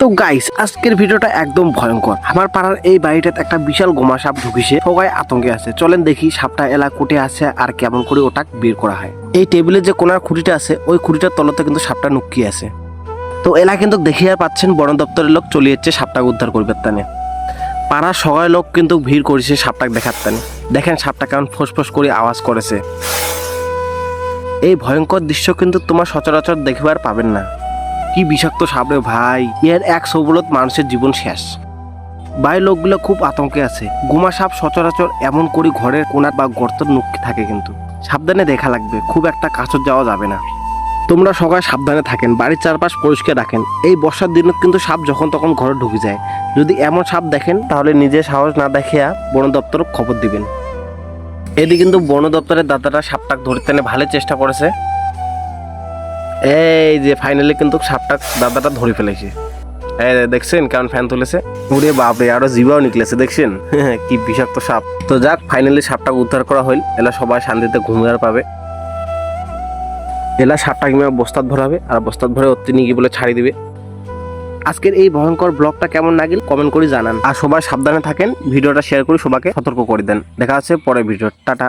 তো গাইস আজকের ভিডিওটা একদম ভয়ঙ্কর। আমার পাড়ার এই বাড়িটাতে একটা বিশাল গোমা সাপ ঢুকিছে, সবাই আতঙ্কে আছে। চলেন দেখি সাপটা এলা কোটে আছে আর কেমন করে ওটা বের করা হয়। এই টেবিলের যে কোনার খুঁটিটা আছে ওই খুঁটিটার তলতে কিন্তু সাপটা নুকিয়ে আছে। তো এলা কিন্তু দেখিয়ে পাচ্ছেন বন দপ্তরের লোক চলে যাচ্ছে সাপটাকে উদ্ধার করবে তানে। পাড়ার সবাই লোক কিন্তু ভিড় করেছে সাপটাকে দেখার তানে। দেখেন সাপটা কেমন ফোঁস করে আওয়াজ করেছে। এই ভয়ঙ্কর দৃশ্য কিন্তু তোমার সচরাচর দেখবার পাবেন না। কি বিষাক্ত সাপ রে ভাই, এর এক সবলত মানুষের জীবন শেষ। বাইরের লোকগুলো খুব আতঙ্কে আছে। গোমা সাপ সচরাচর এমন করে ঘরের কোনার বা গর্তের নুকি থাকে, কিন্তু সাবধানে দেখা লাগবে, খুব একটা কাছে যাওয়া যাবে না। তোমরা সবাই সাবধানে থাকেন, বাড়ির চারপাশ পরিষ্কার রাখেন। এই বর্ষার দিনে কিন্তু সাপ যখন তখন ঘরে ঢুকে যায়। যদি এমন সাপ দেখেন তাহলে নিজে সাহস না দেখিয়া বন দপ্তর খবর দিবেন। এদিকে কিন্তু বন দপ্তরের দাদারা সাপটাকে ধরতে ভালো চেষ্টা করেছে। এই যে ফাইনালি কিন্তু সাপটা দাদাটা ধরে ফেলেছে। এই দেখছেন কেমন ফ্যান তুলেছে, ওরে বাপরে আরো জিবাও নিকলেছে, দেখছেন কি বিষাক্ত সাপ। তো যাক, ফাইনালি সাপটা উদ্ধার করা হইল। এলা সবাই শান্তিতে ঘুমিয়ে পাবে। এলা সাপটা কিংবা বস্তাত ভরাবে আর বস্তাত ভরে অতি নিয়ে গিয়ে বলে ছাড়ি দিবে। আজকের এই ভয়ঙ্কর ব্লগটা কেমন লাগিল কমেন্ট করে জানান। আর সবাই সাবধানে থাকেন, ভিডিওটা শেয়ার করে সবাইকে সতর্ক করে দেন। দেখা আছে পরের ভিডিও। টাটা।